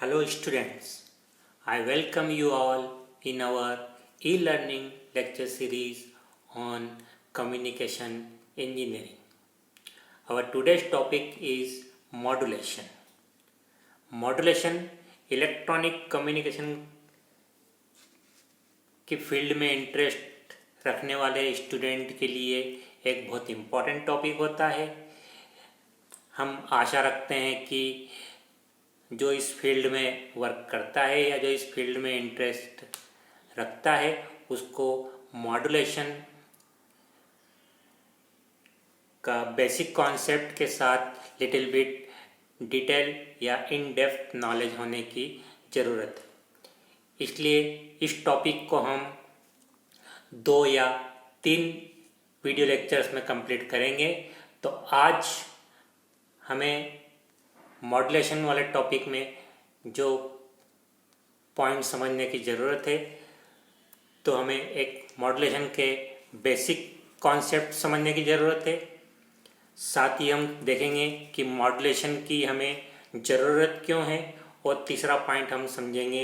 Hello students, I welcome you all in our e-learning lecture series on communication engineering. Our today's topic is modulation. Modulation electronic communication की field में interest रखने वाले student के लिए एक बहुत important topic होता है। हम आशा रखते हैं कि जो इस फील्ड में वर्क करता है या जो इस फील्ड में इंटरेस्ट रखता है उसको मॉड्यूलेशन का बेसिक कॉन्सेप्ट के साथ लिटिल बिट डिटेल या इन डेप्थ नॉलेज होने की ज़रूरत है। इसलिए इस टॉपिक को हम 2 या 3 वीडियो लेक्चर्स में कंप्लीट करेंगे। तो आज हमें मॉड्यूलेशन वाले टॉपिक में जो पॉइंट समझने की ज़रूरत है तो हमें एक मॉड्यूलेशन के बेसिक कॉन्सेप्ट समझने की ज़रूरत है। साथ ही हम देखेंगे कि मॉड्यूलेशन की हमें ज़रूरत क्यों है, और तीसरा पॉइंट हम समझेंगे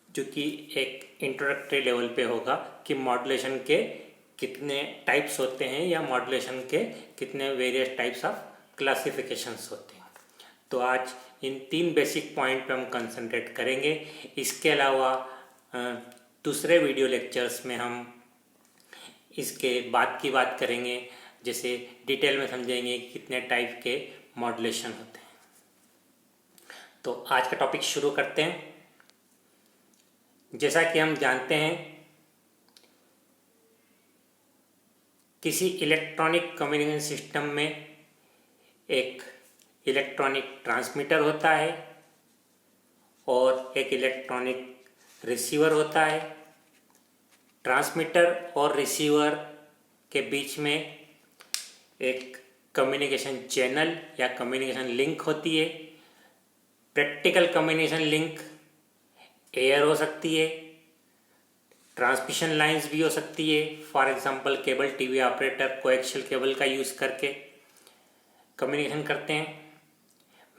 जो कि एक इंट्रोडक्टरी लेवल पे होगा कि मॉड्यूलेशन के कितने टाइप्स होते हैं या मॉड्यूलेशन के कितने वेरियस टाइप्स ऑफ क्लासिफिकेशंस होते हैं। तो आज इन 3 बेसिक पॉइंट पे हम कंसंट्रेट करेंगे। इसके अलावा दूसरे वीडियो लेक्चर्स में हम इसके बाद की बात करेंगे, जैसे डिटेल में समझेंगे कितने टाइप के मॉड्यूलेशन होते हैं। तो आज का टॉपिक शुरू करते हैं। जैसा कि हम जानते हैं, किसी इलेक्ट्रॉनिक कम्युनिकेशन सिस्टम में एक इलेक्ट्रॉनिक ट्रांसमीटर होता है और एक इलेक्ट्रॉनिक रिसीवर होता है। ट्रांसमीटर और रिसीवर के बीच में एक कम्युनिकेशन चैनल या कम्युनिकेशन लिंक होती है। प्रैक्टिकल कम्युनिकेशन लिंक एयर हो सकती है, ट्रांसमिशन लाइंस भी हो सकती है। For example cable TV operator coaxial cable का यूज़ करके कम्युनिकेशन करते हैं।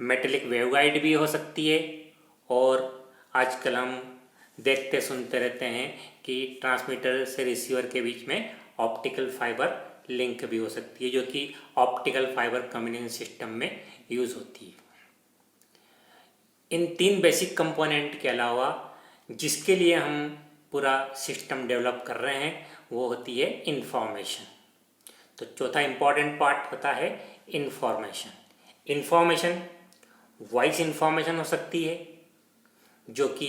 मेटेलिक वेवगाइड भी हो सकती है, और आजकल हम देखते सुनते रहते हैं कि ट्रांसमीटर से रिसीवर के बीच में ऑप्टिकल फाइबर लिंक भी हो सकती है, जो कि ऑप्टिकल फाइबर कम्युनिकेशन सिस्टम में यूज़ होती है। इन 3 बेसिक कंपोनेंट के अलावा जिसके लिए हम पूरा सिस्टम डेवलप कर रहे हैं वो होती है इंफॉर्मेशन। तो चौथा इंपॉर्टेंट पार्ट होता है इंफॉर्मेशन। इंफॉर्मेशन वॉइस इंफॉर्मेशन हो सकती है, जो कि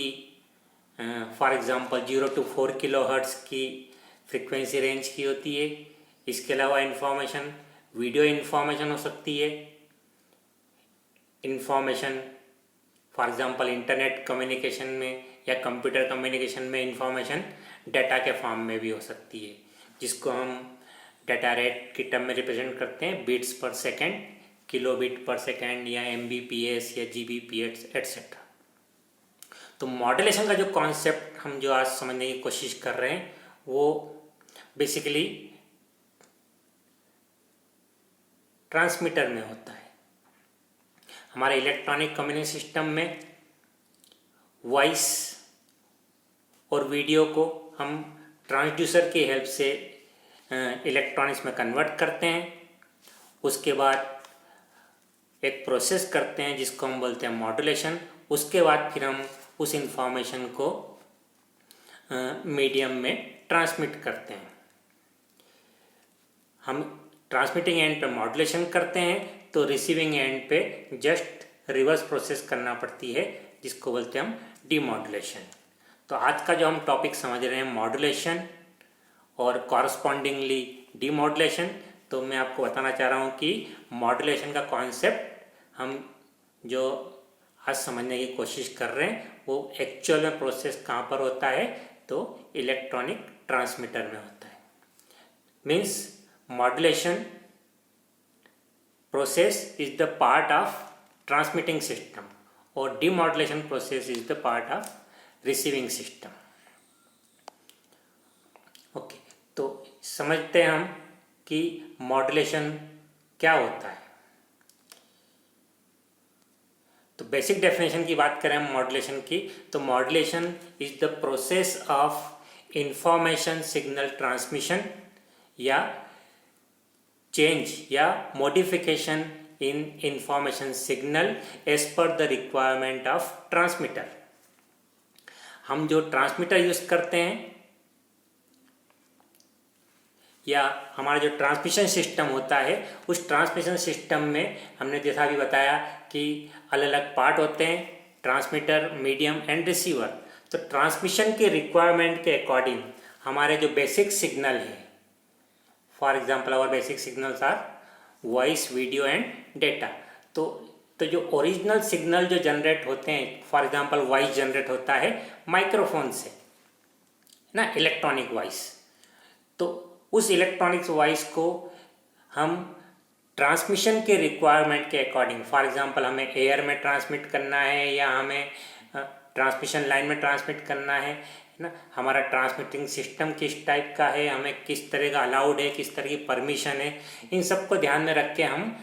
फॉर एग्जांपल 0 to 4 किलोहर्ट्ज़ की फ्रीक्वेंसी रेंज की होती है। इसके अलावा इंफॉर्मेशन वीडियो इंफॉर्मेशन हो सकती है। Information for example internet communication में या कंप्यूटर कम्युनिकेशन में इंफॉर्मेशन डाटा के फॉर्म में भी हो सकती है, जिसको हम डाटा रेट की टर्म में रिप्रेजेंट करते हैं बिट्स पर सेकेंड, किलोबिट पर सेकेंड या MBPS या GBPS एट्सेट्रा। तो मॉड्यूलेशन का जो कॉन्सेप्ट हम जो आज समझने की कोशिश कर रहे हैं वो बेसिकली ट्रांसमीटर में होता है। हमारे इलेक्ट्रॉनिक कम्युनिकेशन सिस्टम में वॉइस और वीडियो को हम ट्रांसड्यूसर की हेल्प से इलेक्ट्रॉनिक्स में कन्वर्ट करते हैं। उसके बाद एक प्रोसेस करते हैं जिसको हम बोलते हैं मॉड्यूलेशन। उसके बाद फिर हम उस इंफॉर्मेशन को मीडियम में ट्रांसमिट करते हैं। हम ट्रांसमिटिंग एंड पे मॉड्यूलेशन करते हैं तो रिसीविंग एंड पे जस्ट रिवर्स प्रोसेस करना पड़ती है, जिसको बोलते हैं हम डीमॉड्यूलेशन। तो आज का जो हम टॉपिक समझ रहे हैं मॉड्यूलेशन और कॉरस्पॉन्डिंगली डीमॉड्यूलेशन, तो मैं आपको बताना चाह रहा हूँ कि मॉड्यूलेशन का कॉन्सेप्ट हम जो आज समझने की कोशिश कर रहे हैं वो एक्चुअल में प्रोसेस कहाँ पर होता है, तो इलेक्ट्रॉनिक ट्रांसमीटर में होता है। Means modulation process is the part of transmitting system और demodulation process is the part of receiving system. Okay, तो समझते हैं हम कि मॉड्यूलेशन क्या होता है। तो बेसिक डेफिनेशन की बात करें हम मॉड्यूलेशन की, तो modulation is the process of information signal transmission या चेंज या modification in information signal as per the requirement of transmitter. हम जो ट्रांसमीटर यूज करते हैं या हमारा जो ट्रांसमिशन सिस्टम होता है, उस ट्रांसमिशन सिस्टम में हमने जैसा अभी बताया कि अलग अलग पार्ट होते हैं, ट्रांसमीटर, मीडियम एंड रिसीवर। तो ट्रांसमिशन के रिक्वायरमेंट के अकॉर्डिंग हमारे जो बेसिक सिग्नल है, for example our basic signals are voice, video and data. तो जो ओरिजिनल सिग्नल जो जनरेट होते हैं, फॉर एग्जांपल वॉइस जनरेट होता है माइक्रोफोन से ना, इलेक्ट्रॉनिक वॉइस। तो उस इलेक्ट्रॉनिक्स वॉइस को हम ट्रांसमिशन के रिक्वायरमेंट के अकॉर्डिंग, फॉर एग्जांपल हमें एयर में ट्रांसमिट करना है या हमें ट्रांसमिशन लाइन में ट्रांसमिट करना है ना, हमारा ट्रांसमिटिंग सिस्टम किस टाइप का है, हमें किस तरह का अलाउड है, किस तरह की परमिशन है, इन सब को ध्यान में रख के हम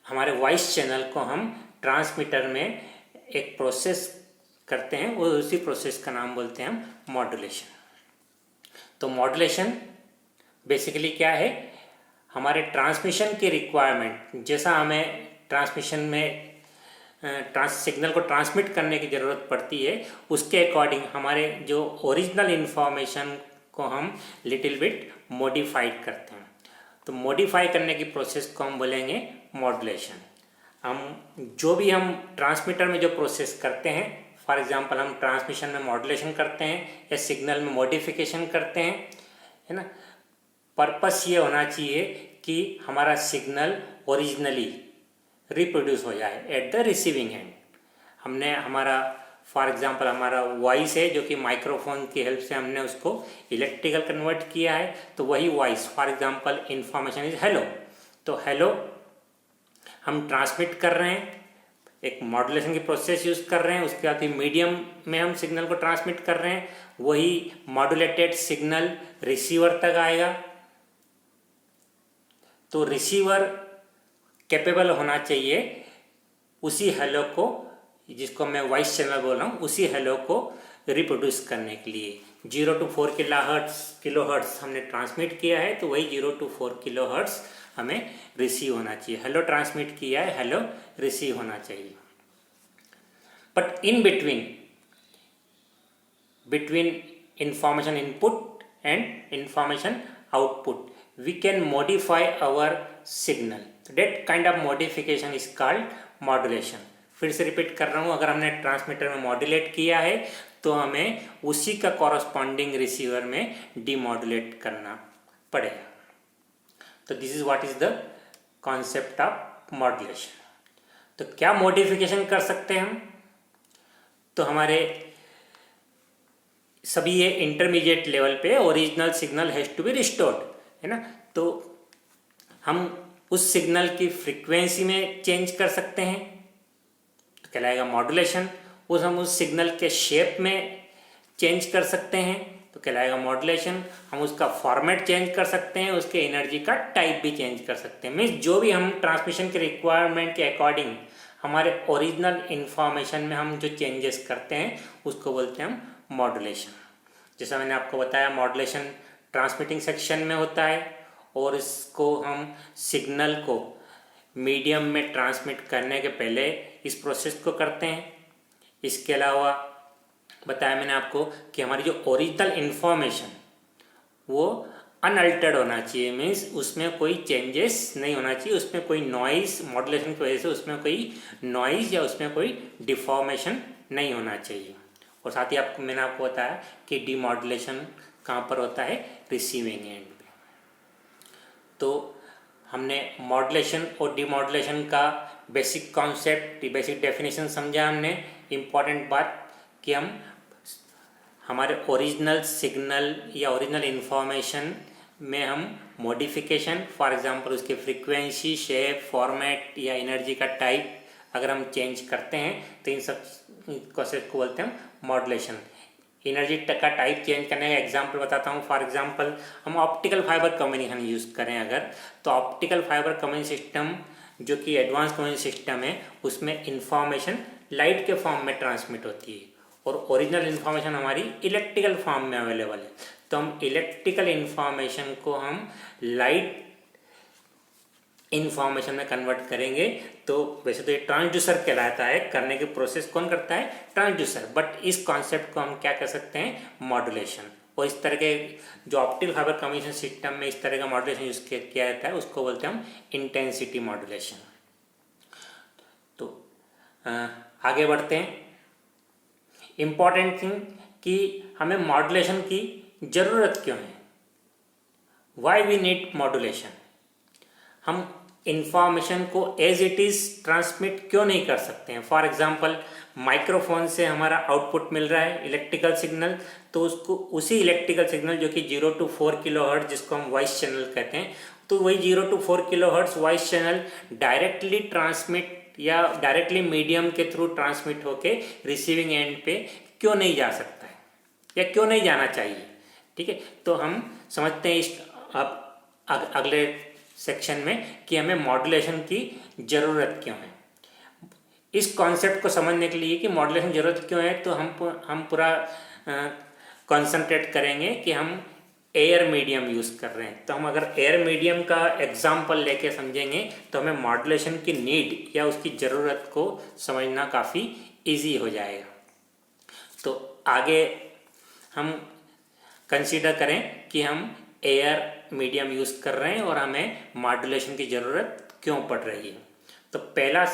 हमारे वॉइस चैनल को हम ट्रांसमीटर में एक प्रोसेस करते हैं, वो उसी प्रोसेस का नाम बोलते हैं हम मॉड्यूलेशन। तो मॉड्यूलेशन बेसिकली क्या है, हमारे ट्रांसमिशन की रिक्वायरमेंट, जैसा हमें ट्रांसमिशन में सिग्नल को ट्रांसमिट करने की ज़रूरत पड़ती है, उसके अकॉर्डिंग हमारे जो ओरिजिनल इन्फॉर्मेशन को हम लिटिल बिट मॉडिफाइड करते हैं। तो मॉडिफाई करने की प्रोसेस को हम बोलेंगे मॉड्यूलेशन। हम जो भी हम ट्रांसमीटर में जो प्रोसेस करते हैं, फॉर एग्जांपल हम ट्रांसमिशन में मॉड्यूलेशन करते हैं या सिग्नल में मॉडिफिकेशन करते हैं, है ना, पर्पस ये होना चाहिए कि हमारा सिग्नल ओरिजिनली रिप्रोड्यूस हो जाए एट द रिसीविंग एंड। हमने हमारा फॉर एग्जांपल हमारा वॉइस है जो कि माइक्रोफोन की हेल्प से हमने उसको इलेक्ट्रिकल कन्वर्ट किया है, तो वही voice, for example information is hello, तो हेलो हम ट्रांसमिट कर रहे हैं, एक मॉड्यूलेशन की प्रोसेस यूज कर रहे हैं, उसके बाद फिर मीडियम में हम सिग्नल को ट्रांसमिट कर रहे हैं, वही मॉड्यूलेटेड सिग्नल रिसीवर तक आएगा। तो रिसीवर कैपेबल होना चाहिए उसी हेलो को, जिसको मैं वॉइस चैनल बोल रहा हूँ, उसी हेलो को रिप्रोड्यूस करने के लिए 0 to 4 किलोहर्ट्ज हमने ट्रांसमिट किया है, तो वही 0 to 4 किलोहर्ट्ज हमें रिसीव होना चाहिए। हेलो ट्रांसमिट किया है, हेलो रिसीव होना चाहिए। But in between information input and information output we can modify our signal. That kind of modification is called modulation. फिर से रिपीट कर रहा हूँ, अगर हमने ट्रांसमीटर में मॉड्यूलेट किया है तो हमें उसी का कॉरस्पॉन्डिंग रिसीवर में डीमॉड्यूलेट करना पड़ेगा। तो this is what is the concept of modulation. तो क्या मॉडिफिकेशन कर सकते हैं हम, तो हमारे सभी ये इंटरमीडिएट लेवल पे original signal has to be restored, है ना। तो हम उस सिग्नल की फ्रीक्वेंसी में चेंज कर सकते हैं, तो कहलाएगा मॉड्यूलेशन। हम उस सिग्नल के शेप में चेंज कर सकते हैं, तो कहलाएगा मॉड्यूलेशन। हम उसका फॉर्मेट चेंज कर सकते हैं, उसके एनर्जी का टाइप भी चेंज कर सकते हैं। मीन्स जो भी हम ट्रांसमिशन के रिक्वायरमेंट के अकॉर्डिंग हमारे ओरिजिनल इंफॉर्मेशन में हम जो चेंजेस करते हैं उसको बोलते हैं हम मॉड्यूलेशन। जैसा मैंने आपको बताया, मॉड्यूलेशन ट्रांसमिटिंग सेक्शन में होता है और इसको हम सिग्नल को मीडियम में ट्रांसमिट करने के पहले इस प्रोसेस को करते हैं। इसके अलावा बताया मैंने आपको कि हमारी जो ओरिजिनल इन्फॉर्मेशन वो अनअल्टर्ड होना चाहिए, मीन्स उसमें कोई चेंजेस नहीं होना चाहिए, उसमें कोई नॉइज़, मॉड्यूलेशन की वजह से उसमें कोई नॉइज़ या उसमें कोई डिफॉर्मेशन नहीं होना चाहिए। और साथ ही आपको मैंने आपको बताया कि डीमॉड्यूलेशन कहाँ पर होता है, रिसीविंग एंड पे। तो हमने मॉड्यूलेशन और डीमॉड्यूलेशन का बेसिक कॉन्सेप्ट, बेसिक डेफिनेशन समझा हमने। इम्पॉर्टेंट बात कि हम हमारे ओरिजिनल सिग्नल या ओरिजिनल इन्फॉर्मेशन में हम मॉडिफिकेशन, फॉर एग्जांपल उसकी फ्रीक्वेंसी, शेप, फॉर्मेट या एनर्जी का टाइप अगर हम चेंज करते हैं तो इन सब कॉन्सेप्ट को बोलते हैं मॉड्यूलेशन। एनर्जी का टाइप चेंज करने का एग्जांपल बताता हूँ। फॉर एग्जांपल हम ऑप्टिकल फाइबर कम्युनिकेशन यूज़ करें अगर, तो ऑप्टिकल फाइबर कम्युनिकेशन सिस्टम जो कि एडवांस कम्युनिकेशन सिस्टम है उसमें इंफॉर्मेशन लाइट के फॉर्म में ट्रांसमिट होती है और ओरिजिनल इंफॉर्मेशन हमारी इलेक्ट्रिकल फॉर्म में अवेलेबल है। तो हम इलेक्ट्रिकल इंफॉर्मेशन को हम लाइट इंफॉर्मेशन में कन्वर्ट करेंगे। तो वैसे तो ये ट्रांसड्यूसर कहलाता है, करने की प्रोसेस कौन करता है? ट्रांसड्यूसर। बट इस कॉन्सेप्ट को हम क्या कह सकते हैं? मॉड्यूलेशन। और इस तरह के जो ऑप्टिकल फाइबर कम्युनिकेशन सिस्टम में इस तरह का मॉड्यूलेशन यूज किया जाता है उसको बोलते हैं हम इंटेंसिटी मॉड्यूलेशन। तो आगे बढ़ते हैं। इंपॉर्टेंट थिंग कि हमें मॉड्यूलेशन की जरूरत क्यों है? Why we need modulation? हम इंफॉर्मेशन को एज इट इज ट्रांसमिट क्यों नहीं कर सकते हैं? फॉर एग्जाम्पल माइक्रोफोन से हमारा आउटपुट मिल रहा है इलेक्ट्रिकल सिग्नल, तो उसको उसी इलेक्ट्रिकल सिग्नल जो कि 0 to 4 किलोहर्ट्ज जिसको हम वॉइस चैनल कहते हैं, तो वही 0 to 4 kilohertz voice channel directly transmit या डायरेक्टली मीडियम के थ्रू ट्रांसमिट होके रिसीविंग एंड पे क्यों नहीं जा सकता है या क्यों नहीं जाना चाहिए? ठीक है, तो हम समझते हैं इस अब अगले सेक्शन में कि हमें मॉड्यूलेशन की जरूरत क्यों है। इस कॉन्सेप्ट को समझने के लिए कि मॉड्यूलेशन जरूरत क्यों है, तो हम पूरा कंसंट्रेट करेंगे कि हम एयर मीडियम यूज कर रहे हैं। तो हम अगर एयर मीडियम का एग्जाम्पल लेके समझेंगे तो हमें मॉड्यूलेशन की नीड या उसकी ज़रूरत को समझना काफ़ी इजी हो जाएगा। तो आगे हम कंसीडर करें कि हम एयर मीडियम यूज कर रहे हैं और हमें मॉड्यूलेशन की ज़रूरत क्यों पड़ रही है। तो पहला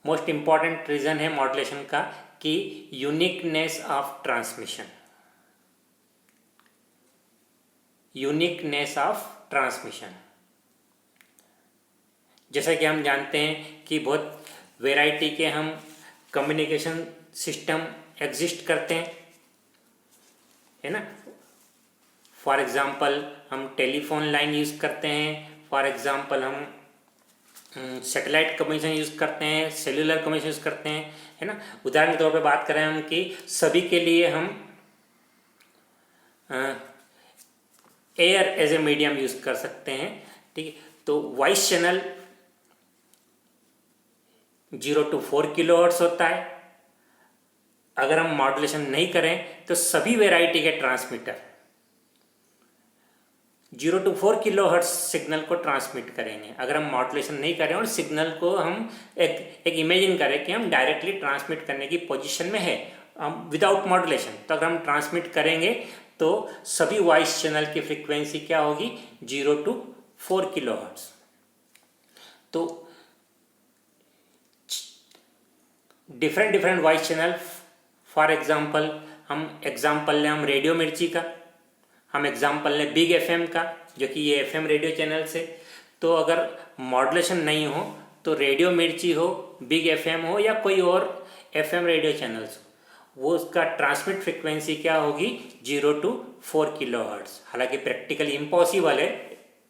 मोस्ट इम्पॉर्टेंट रीज़न है मॉड्यूलेशन का कि uniqueness of transmission. Uniqueness of transmission, जैसा कि हम जानते हैं कि बहुत वेराइटी के हम कम्युनिकेशन सिस्टम एग्जिस्ट करते हैं, है ना। फॉर एग्जाम्पल हम टेलीफोन लाइन यूज़ करते हैं, फॉर एग्जाम्पल हम सैटेलाइट कम्युनिकेशन यूज़ करते हैं, सेल्यूलर कम्युनिकेशन यूज़ करते हैं, है ना। उदाहरण के तौर पे बात करें हम कि सभी के लिए हम air as a medium use कर सकते हैं, ठीक है। तो वॉइस चैनल 0 to 4 किलोहर्ट्ज होता है। अगर हम मॉड्यूलेशन नहीं करें तो सभी वेराइटी के ट्रांसमीटर 0 to 4 किलोहर्ट्ज सिग्नल को ट्रांसमिट करेंगे। अगर हम मॉड्यूलेशन नहीं करें और सिग्नल को हम एक इमेजिन करें कि हम डायरेक्टली ट्रांसमिट करने की पोजीशन में है विदाउट मॉड्यूलेशन, तो अगर हम ट्रांसमिट करेंगे तो सभी वॉइस चैनल की फ्रीक्वेंसी क्या होगी? 0 to 4 किलोहर्ट्ज। तो different voice channel, for example हम एग्जाम्पल लें हम रेडियो मिर्ची का, हम एग्जाम्पल लें बिग एफएम का, जो कि ये एफएम रेडियो चैनल से। तो अगर मॉड्यूलेशन नहीं हो तो रेडियो मिर्ची हो, बिग एफएम हो या कोई और एफएम रेडियो चैनल्स हो, वो उसका ट्रांसमिट फ्रिक्वेंसी क्या होगी? 0 to 4 किलोहर्ट्ज। हालांकि प्रैक्टिकली इम्पॉसिबल है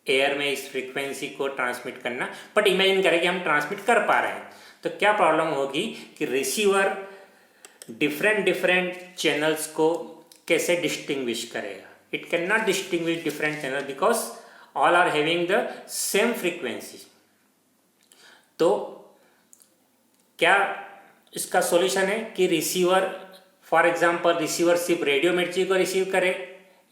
एयर में इस फ्रिक्वेंसी को ट्रांसमिट करना, बट इमेजिन करें कि हम ट्रांसमिट कर पा रहे हैं, तो क्या प्रॉब्लम होगी कि रिसीवर डिफरेंट चैनल्स को कैसे डिस्टिंग्विश करेगा? It can not distinguish different channel because all are having the same frequency. तो क्या इसका सॉल्यूशन है कि रिसीवर, फॉर एग्जांपल रिसीवर सिर्फ रेडियो मिर्ची को रिसीव करे,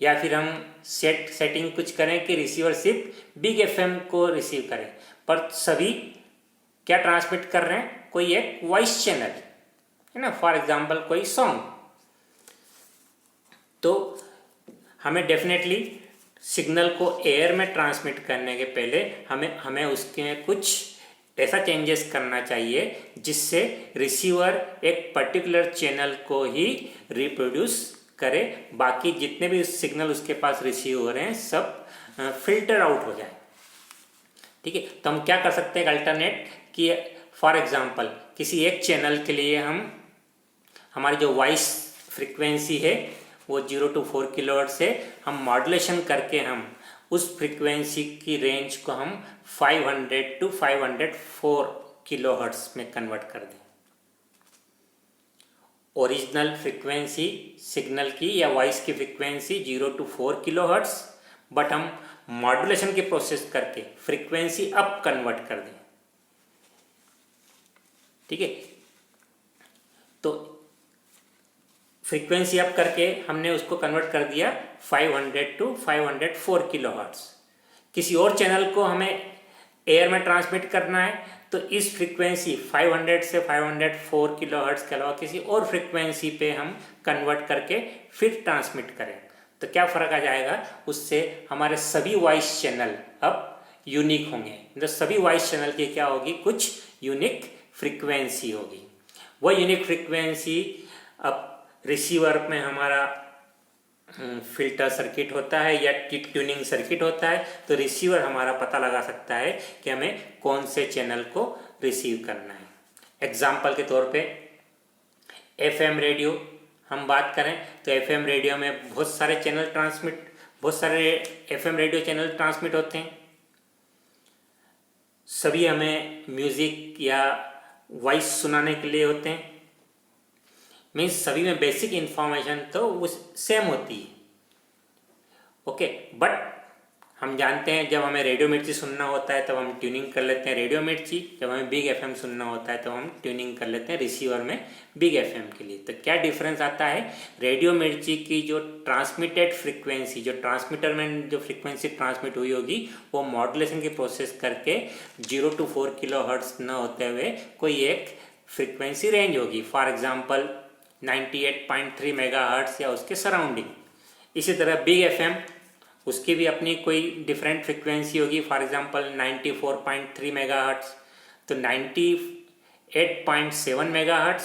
या फिर हम सेटिंग कुछ करें कि रिसीवर सिर्फ बिग एफएम को रिसीव करे, पर सभी क्या ट्रांसमिट कर रहे हैं? कोई एक वॉइस चैनल, है ना, फॉर एग्जांपल कोई सॉन्ग। तो हमें डेफिनेटली सिग्नल को एयर में ट्रांसमिट करने के पहले हमें उसके कुछ ऐसा चेंजेस करना चाहिए जिससे रिसीवर एक पर्टिकुलर चैनल को ही रिप्रोड्यूस करे, बाकी जितने भी सिग्नल उसके पास रिसीव हो रहे हैं सब फिल्टर आउट हो जाए, ठीक है। तो हम क्या कर सकते हैं अल्टरनेट कि फॉर एग्जांपल किसी एक चैनल के लिए हमारी जो वॉइस फ्रीक्वेंसी है वो 0 to 4 किलोहर्ट्ज से हम मॉड्यूलेशन करके हम उस फ्रीक्वेंसी की रेंज को हम 500 to 504 किलोहर्ट्ज में कन्वर्ट कर दें। ओरिजिनल फ्रीक्वेंसी सिग्नल की या वॉइस की फ्रीक्वेंसी 0 to 4 किलोहर्ट्ज, बट हम मॉड्यूलेशन की प्रोसेस करके फ्रीक्वेंसी अप कन्वर्ट कर दें, ठीक है। तो फ्रीक्वेंसी अप करके हमने उसको कन्वर्ट कर दिया 500 टू 504 किलोहर्ट्ज। किसी और चैनल को हमें एयर में ट्रांसमिट करना है तो इस फ्रीक्वेंसी 500 से 504 किलोहर्ट्ज के अलावा किसी और फ्रीक्वेंसी पे हम कन्वर्ट करके फिर ट्रांसमिट करें तो क्या फ़र्क आ जाएगा, उससे हमारे सभी वॉइस चैनल अब यूनिक होंगे। तो सभी वॉइस चैनल की क्या होगी, कुछ यूनिक फ्रीक्वेंसी होगी। वह यूनिक फ्रीक्वेंसी अब रिसीवर में हमारा फिल्टर सर्किट होता है या ट्यूनिंग सर्किट होता है, तो रिसीवर हमारा पता लगा सकता है कि हमें कौन से चैनल को रिसीव करना है। एग्जाम्पल के तौर पे एफएम रेडियो हम बात करें तो एफएम रेडियो में बहुत सारे एफएम रेडियो चैनल ट्रांसमिट होते हैं। सभी हमें म्यूजिक या वॉइस सुनाने के लिए होते हैं। मीन्स सभी में बेसिक इंफॉर्मेशन तो वो सेम होती है, ओके। बट हम जानते हैं जब हमें रेडियो मिर्ची सुनना होता है तब हम ट्यूनिंग कर लेते हैं रेडियो मिर्ची, जब हमें बिग एफएम सुनना होता है तो हम ट्यूनिंग कर लेते हैं रिसीवर में बिग एफएम के लिए। तो क्या डिफरेंस आता है, रेडियो मिर्ची की जो ट्रांसमिटेड फ्रीक्वेंसी, जो ट्रांसमीटर में जो फ्रीक्वेंसी ट्रांसमिट हुई होगी वो मॉड्यूलेशन की प्रोसेस करके 0 to 4 किलोहर्ट्ज न होते हुए कोई एक फ्रीक्वेंसी रेंज होगी, फॉर एग्जाम्पल 98.3 मेगाहर्ट्ज या उसके सराउंडिंग। इसी तरह बिग एफएम उसकी भी अपनी कोई डिफरेंट फ्रीक्वेंसी होगी, फॉर एग्जांपल 94.3 मेगाहर्ट्ज। तो 98.7 megahertz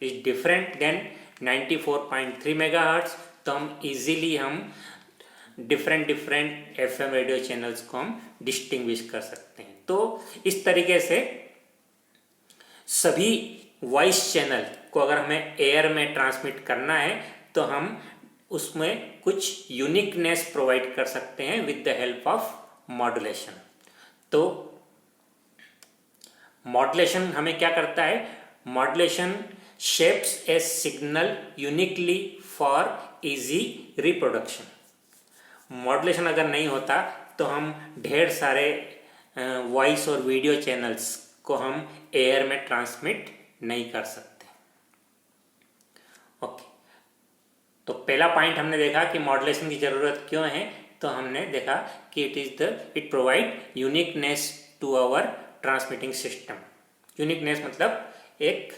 is different than 94.3 megahertz. तो हम easily different FM radio channels को हम डिस्टिंग्विश कर सकते हैं। तो इस तरीके से सभी वॉइस चैनल को अगर हमें एयर में ट्रांसमिट करना है तो हम उसमें कुछ यूनिकनेस प्रोवाइड कर सकते हैं with the help of modulation. तो मॉड्यूलेशन हमें क्या करता है, modulation shapes A signal uniquely for easy reproduction. Modulation अगर नहीं होता तो हम ढेर सारे वॉइस और वीडियो चैनल्स को हम एयर में ट्रांसमिट नहीं कर सकते, ओके। तो पहला पॉइंट हमने देखा कि मॉड्यूलेशन की जरूरत क्यों है, तो हमने देखा कि it provide uniqueness to our transmitting system. Uniqueness मतलब एक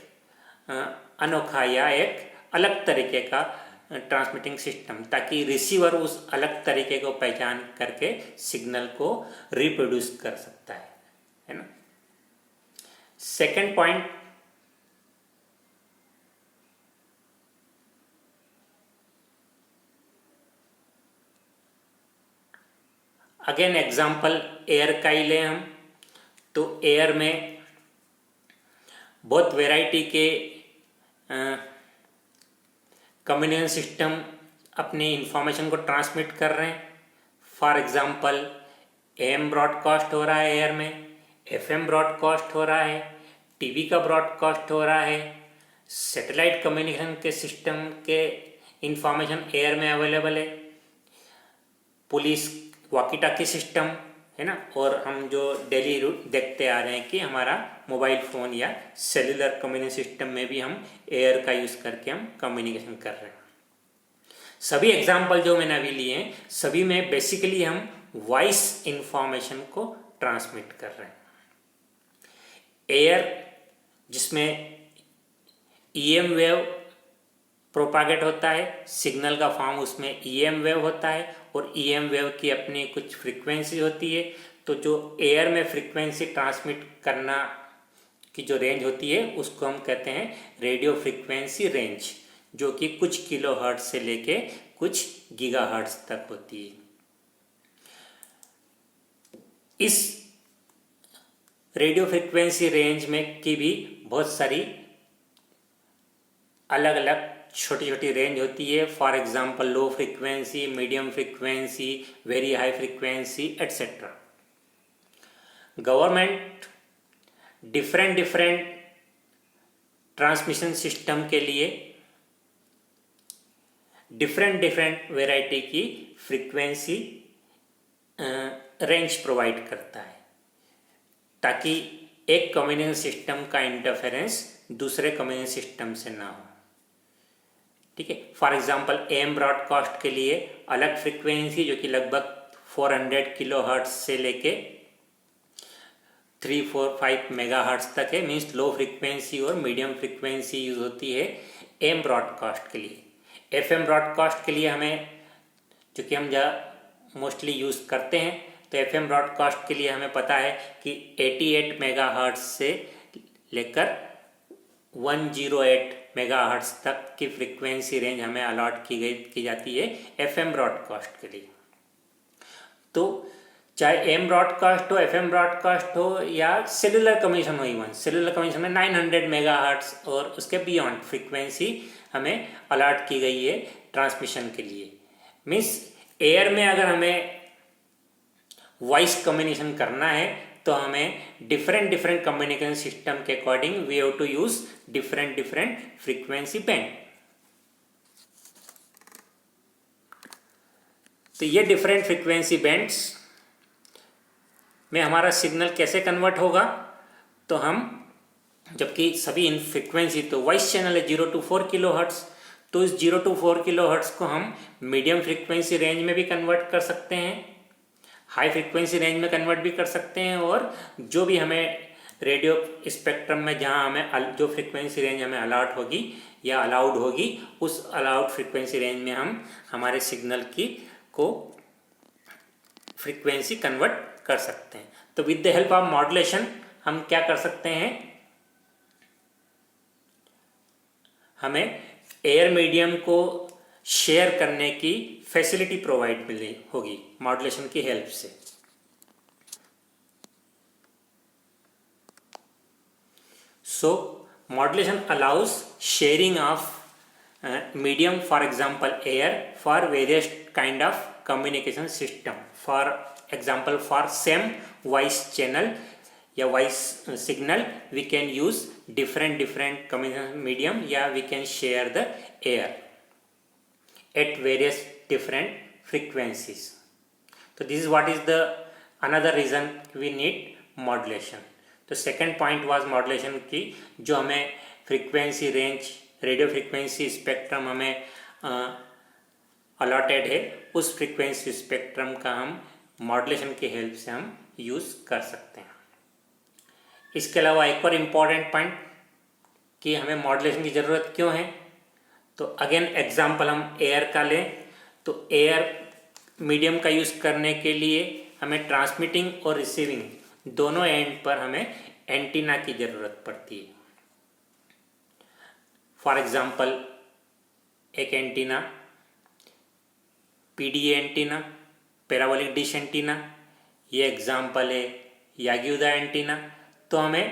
अनोखा या एक अलग तरीके का ट्रांसमिटिंग सिस्टम, ताकि रिसीवर उस अलग तरीके को पहचान करके सिग्नल को रिप्रोड्यूस कर सकता है ना। Second point, again example air का ही लें हम, तो एयर में बहुत वेराइटी के कम्युनिकेशन सिस्टम अपनी इंफॉर्मेशन को ट्रांसमिट कर रहे हैं। फॉर एग्जांपल एएम ब्रॉडकास्ट हो रहा है एयर में, एफएम ब्रॉडकास्ट हो रहा है, टीवी का ब्रॉडकास्ट हो रहा है, सैटेलाइट कम्युनिकेशन के सिस्टम के इंफॉर्मेशन एयर में अवेलेबल है, पुलिस वॉकी टॉकी सिस्टम है ना, और हम जो डेली देखते आ रहे हैं कि हमारा मोबाइल फ़ोन या सेलुलर कम्युनिकेशन सिस्टम में भी हम एयर का यूज़ करके हम कम्युनिकेशन कर रहे हैं। सभी एग्जाम्पल जो मैंने अभी लिए हैं सभी में बेसिकली हम वॉइस इंफॉर्मेशन को ट्रांसमिट कर रहे हैं। एयर जिसमें ईएम वेव प्रोपागेट होता है, सिग्नल का फॉर्म उसमें ईएम वेव होता है और ईएम वेव की अपनी कुछ फ्रीक्वेंसी होती है। तो जो एयर में फ्रीक्वेंसी ट्रांसमिट करना की जो रेंज होती है उसको हम कहते हैं रेडियो फ्रीक्वेंसी रेंज, जो कि कुछ किलोहर्ट्ज से लेके कुछ गीगाहर्ट्ज तक होती है। इस रेडियो फ्रीक्वेंसी रेंज में की भी बहुत सारी अलग अलग छोटी छोटी रेंज होती है। For example low frequency, medium frequency, very high frequency etcetera. Government different transmission system के लिए डिफरेंट वेराइटी की फ्रीक्वेंसी रेंज प्रोवाइड करता है, ताकि एक कम्युनिकेशन सिस्टम का इंटरफेरेंस दूसरे कम्युनिकेशन सिस्टम से ना हो। ठीक है, फॉर एग्जांपल एम ब्रॉडकास्ट के लिए अलग फ्रीक्वेंसी जो कि लगभग 400 किलोहर्ट्ज से लेके 345 मेगाहर्ट्ज तक है, मीन्स लो फ्रीक्वेंसी और मीडियम फ्रीक्वेंसी यूज होती है एम ब्रॉडकास्ट के लिए। एफएम ब्रॉडकास्ट के लिए हमें, जो कि हम मोस्टली यूज करते हैं, तो एफएम ब्रॉडकास्ट के लिए हमें पता है कि 88 मेगाहर्ट्ज से लेकर 108 मेगाहर्ट्ज तक की फ्रीक्वेंसी रेंज हमें अलॉट की जाती है एफएम ब्रॉडकास्ट के लिए। तो चाहे एम ब्रॉडकास्ट हो, एफएम ब्रॉडकास्ट हो या सेलुलर कम्युनिकेशन हो, इवन सेलुलर कम्युनिकेशन में 900 मेगाहर्ट्ज और उसके बियॉन्ड फ्रीक्वेंसी हमें अलॉट की गई है ट्रांसमिशन के लिए। मीन्स एयर में अगर हमें वॉइस कम्युनिकेशन करना है तो हमें डिफरेंट कम्युनिकेशन सिस्टम के according we have to use different frequency band. तो ये डिफरेंट फ्रीक्वेंसी बैंड्स में हमारा सिग्नल कैसे कन्वर्ट होगा, तो हम जबकि सभी इन फ्रीक्वेंसी, तो वॉइस चैनल है 0 to 4 किलोहर्ट्ज, तो इस 0 to 4 किलोहर्ट्ज को हम मीडियम फ्रीक्वेंसी रेंज में भी कन्वर्ट कर सकते हैं, हाई फ्रीक्वेंसी रेंज में कन्वर्ट भी कर सकते हैं, और जो भी हमें रेडियो स्पेक्ट्रम में जहां हमें जो फ्रीक्वेंसी रेंज हमें अलॉट होगी या अलाउड होगी, उस अलाउड फ्रीक्वेंसी रेंज में हम हमारे सिग्नल को फ्रीक्वेंसी कन्वर्ट कर सकते हैं। तो with the help of modulation हम क्या कर सकते हैं, हमें एयर मीडियम को शेयर करने की फैसिलिटी प्रोवाइड मिली होगी मॉड्यूलेशन की हेल्प से। So modulation allows sharing of medium, for example air, for various kind of communication system. For example, for same voice channel या voice signal we can use different communication medium, या we can share the air at various different frequencies. So this is what is the another reason we need modulation. तो second point was modulation की जो हमें frequency range, radio frequency spectrum हमें allotted है, उस frequency spectrum का हम modulation की हेल्प से हम यूज़ कर सकते हैं। इसके अलावा एक और इम्पॉर्टेंट पॉइंट कि हमें मॉड्यूलेशन की ज़रूरत क्यों है, तो अगेन एग्जांपल हम एयर का लें, तो एयर मीडियम का यूज़ करने के लिए हमें ट्रांसमिटिंग और रिसीविंग दोनों एंड पर हमें एंटीना की ज़रूरत पड़ती है। फॉर एग्जाम्पल एक antenna, PDA antenna, parabolic dish antenna, ये एग्जाम्पल है यागी-उदा एंटीना। तो हमें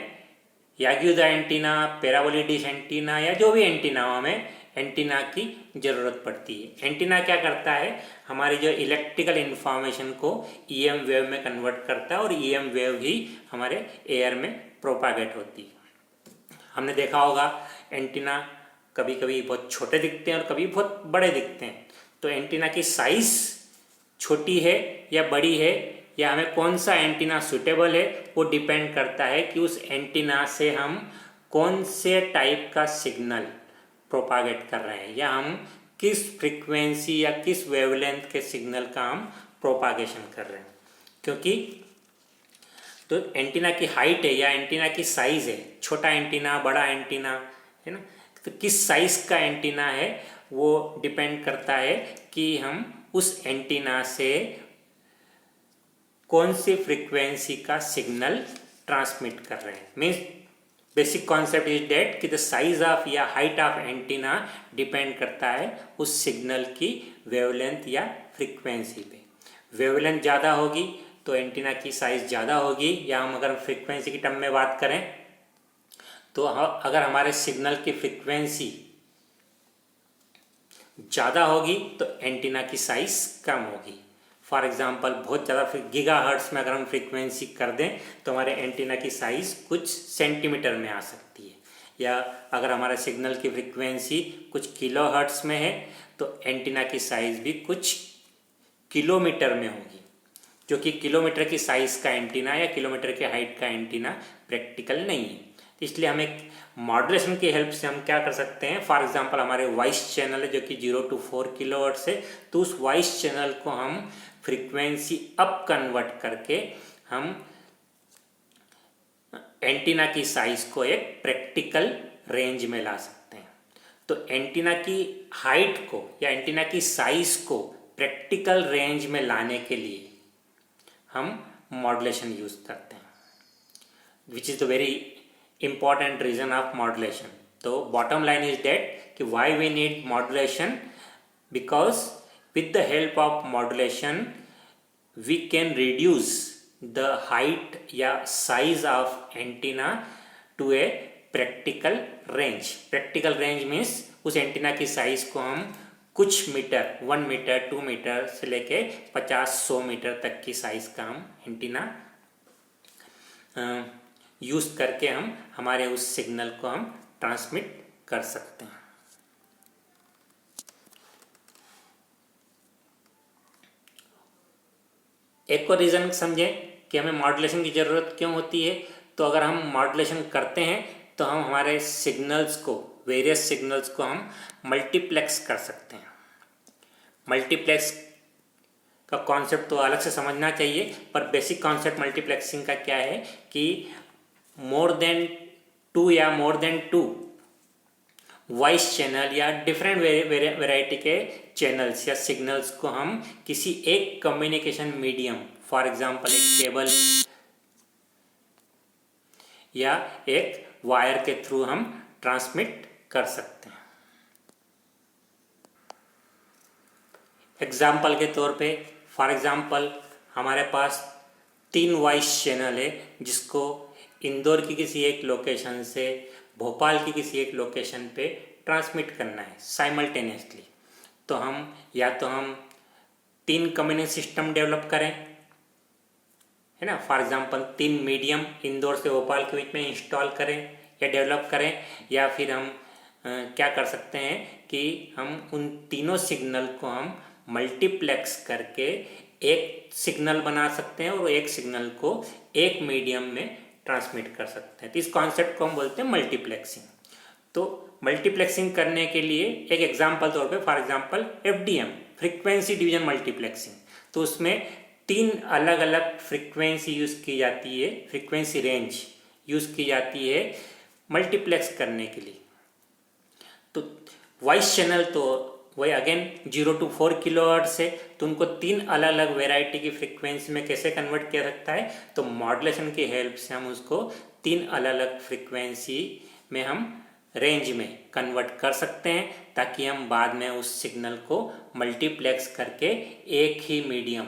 यागी-उदा एंटीना, पैराबोलिक डिश एंटीना या जो भी एंटीना हो, हमें एंटीना की ज़रूरत पड़ती है। एंटीना क्या करता है, हमारी जो इलेक्ट्रिकल इंफॉर्मेशन को ईएम वेव में कन्वर्ट करता है, और ईएम वेव ही हमारे एयर में प्रोपागेट होती है। हमने देखा होगा एंटीना कभी कभी बहुत छोटे दिखते हैं और कभी बहुत बड़े दिखते हैं। तो एंटीना की साइज छोटी है या बड़ी है, या हमें कौन सा एंटीना सूटेबल है, वो डिपेंड करता है कि उस एंटीना से हम कौन से टाइप का सिग्नल प्रोपागेट कर रहे हैं, या हम किस फ्रीक्वेंसी या किस वेवलेंथ के सिग्नल का हम प्रोपागेशन कर रहे हैं। क्योंकि तो एंटीना की हाइट है या एंटीना की साइज है, छोटा एंटीना, बड़ा एंटीना है ना, तो किस साइज का एंटीना है वो डिपेंड करता है कि हम उस एंटीना से कौन सी फ्रीक्वेंसी का सिग्नल ट्रांसमिट कर रहे हैं। Means basic concept is that कि द साइज ऑफ या हाइट ऑफ एंटीना डिपेंड करता है उस सिग्नल की वेवलेंथ या फ्रीक्वेंसी पे। वेवलेंथ ज़्यादा होगी तो एंटीना की साइज ज़्यादा होगी, या हम अगर फ्रीक्वेंसी की टर्म में बात करें तो अगर हमारे सिग्नल की फ्रीक्वेंसी ज़्यादा होगी तो एंटीना की साइज कम होगी। फॉर एग्जांपल बहुत ज़्यादा गीगाहर्ट्ज़ में अगर हम फ्रीक्वेंसी कर दें तो हमारे एंटीना की साइज कुछ सेंटीमीटर में आ सकती है, या अगर हमारे सिग्नल की फ्रीक्वेंसी कुछ किलोहर्ट्ज़ में है तो एंटीना की साइज भी कुछ किलोमीटर में होगी, जो कि किलोमीटर की साइज का एंटीना या किलोमीटर की हाइट का एंटीना प्रैक्टिकल नहीं है। इसलिए हम एक मॉड्यूलेशन की हेल्प से हम क्या कर सकते हैं, फॉर एग्जांपल हमारे वॉइस चैनल है जो कि 0 to 4 किलोहर्ट्ज़ है, तो उस वॉइस चैनल को हम फ्रीक्वेंसी अप कन्वर्ट करके हम एंटीना की साइज को एक प्रैक्टिकल रेंज में ला सकते हैं। तो एंटीना की हाइट को या एंटीना की साइज को प्रैक्टिकल रेंज में लाने के लिए हम मॉड्यूलेशन यूज करते हैं, which is the very important reason of modulation. तो बॉटम लाइन इज दैट कि why we need modulation, because with the help of modulation we can reduce the height या size of antenna to a practical range। practical range means उस antenna की size को हम कुछ metre, 1 metre 2 metre से लेके 50-100 metre तक की साइज का हम एंटीना यूज करके हम हमारे उस सिग्नल को हम ट्रांसमिट कर सकते हैं। एक और रीज़न समझें कि हमें मॉड्यूलेशन की ज़रूरत क्यों होती है। तो अगर हम मॉड्यूलेशन करते हैं तो हम हमारे सिग्नल्स को, वेरियस सिग्नल्स को हम मल्टीप्लेक्स कर सकते हैं। मल्टीप्लेक्स का कॉन्सेप्ट तो अलग से समझना चाहिए, पर बेसिक कॉन्सेप्ट मल्टीप्लेक्सिंग का क्या है कि मोर देन 2 या मोर देन 2 वॉइस चैनल या डिफरेंट वेराइटी के चैनल्स या सिग्नल्स को हम किसी एक कम्युनिकेशन मीडियम, फॉर एग्जांपल एक केबल या एक वायर के थ्रू हम ट्रांसमिट कर सकते हैं। एग्जाम्पल के तौर पे, फॉर एग्जांपल हमारे पास 3 वॉइस चैनल है जिसको इंदौर की किसी एक लोकेशन से भोपाल की किसी एक लोकेशन पे ट्रांसमिट करना है साइमल्टेनियसली। तो हम या तो हम 3 कम्युनिकेशन सिस्टम डेवलप करें, है ना, फॉर एग्जांपल 3 मीडियम इंदौर से भोपाल के बीच में इंस्टॉल करें या डेवलप करें, या फिर हम क्या कर सकते हैं कि हम उन तीनों सिग्नल को हम मल्टीप्लेक्स करके एक सिग्नल बना सकते हैं और एक सिग्नल को एक मीडियम में ट्रांसमिट कर सकते हैं। तो इस कॉन्सेप्ट को हम बोलते हैं मल्टीप्लेक्सिंग। तो मल्टीप्लेक्सिंग करने के लिए एक एग्जांपल तौर पे, for example FDM, frequency division multiplexing, तो उसमें 3 अलग अलग फ्रीक्वेंसी यूज की जाती है, फ्रीक्वेंसी रेंज यूज की जाती है मल्टीप्लेक्स करने के लिए। तो वॉइस चैनल तो वही अगेन 0 to 4 किलोहर्ट्ज़ है, तो उनको 3 अलग अलग वेराइटी की फ्रीक्वेंसी में कैसे कन्वर्ट किया सकता है, तो मॉड्यूलेशन की हेल्प से हम उसको 3 अलग अलग फ्रीक्वेंसी में हम रेंज में कन्वर्ट कर सकते हैं, ताकि हम बाद में उस सिग्नल को मल्टीप्लेक्स करके एक ही मीडियम,